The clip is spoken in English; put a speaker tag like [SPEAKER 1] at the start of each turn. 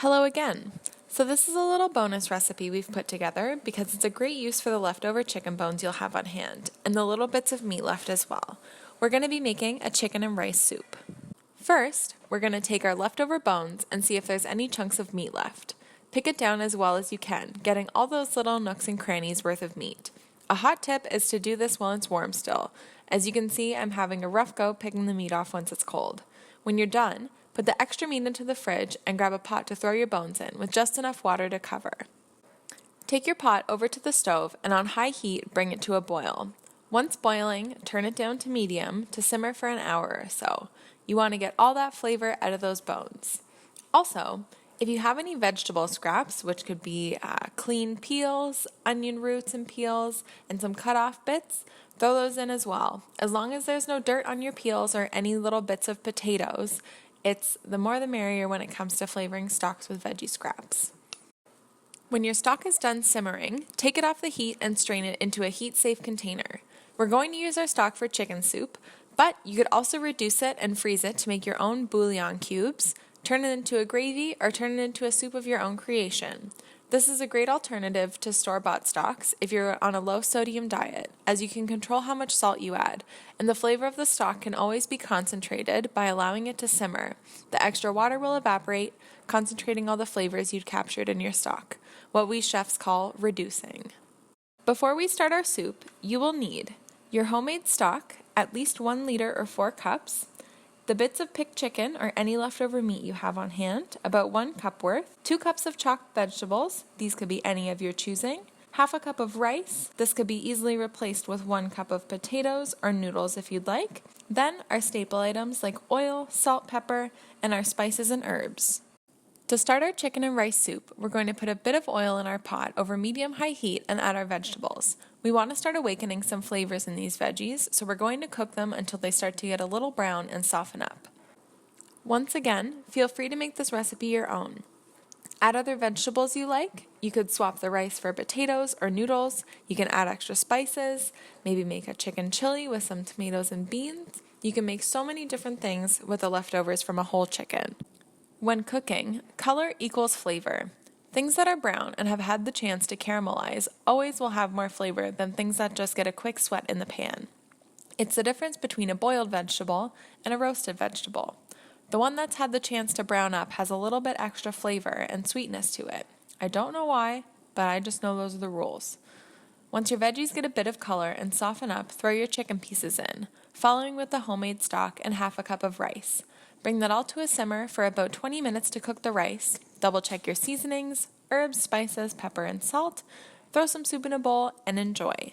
[SPEAKER 1] Hello again. So this is a little bonus recipe we've put together because it's a great use for the leftover chicken bones you'll have on hand and the little bits of meat left as well. We're going to be making a chicken and rice soup. First, we're going to take our leftover bones and see if there's any chunks of meat left. Pick it down as well as you can, getting all those little nooks and crannies worth of meat. A hot tip is to do this while it's warm still. As you can see, I'm having a rough go picking the meat off once it's cold. When you're done, put the extra meat into the fridge and grab a pot to throw your bones in with just enough water to cover. Take your pot over to the stove and on high heat bring it to a boil. Once boiling, turn it down to medium to simmer for an hour or so. You want to get all that flavor out of those bones. Also, if you have any vegetable scraps, which could be clean peels, onion roots and peels, and some cut off bits, throw those in as well. As long as there's no dirt on your peels or any little bits of potatoes, it's the more the merrier when it comes to flavoring stocks with veggie scraps. When your stock is done simmering, take it off the heat and strain it into a heat-safe container. We're going to use our stock for chicken soup, but you could also reduce it and freeze it to make your own bouillon cubes, turn it into a gravy, or turn it into a soup of your own creation. This is a great alternative to store-bought stocks if you're on a low-sodium diet, as you can control how much salt you add, and the flavor of the stock can always be concentrated by allowing it to simmer. The extra water will evaporate, concentrating all the flavors you'd captured in your stock, what we chefs call reducing. Before we start our soup, you will need your homemade stock, at least 1 liter or 4 cups, the bits of picked chicken or any leftover meat you have on hand, about 1 cup worth, 2 cups of chopped vegetables, these could be any of your choosing, half a cup of rice, this could be easily replaced with 1 cup of potatoes or noodles if you'd like, then our staple items like oil, salt, pepper, and our spices and herbs. To start our chicken and rice soup, we're going to put a bit of oil in our pot over medium-high heat and add our vegetables. We want to start awakening some flavors in these veggies, so we're going to cook them until they start to get a little brown and soften up. Once again, feel free to make this recipe your own. Add other vegetables you like. You could swap the rice for potatoes or noodles. You can add extra spices, maybe make a chicken chili with some tomatoes and beans. You can make so many different things with the leftovers from a whole chicken. When cooking, color equals flavor. Things that are brown and have had the chance to caramelize always will have more flavor than things that just get a quick sweat in the pan. It's the difference between a boiled vegetable and a roasted vegetable. The one that's had the chance to brown up has a little bit extra flavor and sweetness to it. I don't know why, but I just know those are the rules. Once your veggies get a bit of color and soften up, throw your chicken pieces in, following with the homemade stock and half a cup of rice. Bring that all to a simmer for about 20 minutes to cook the rice. Double check your seasonings, herbs, spices, pepper, and salt. Throw some soup in a bowl and enjoy.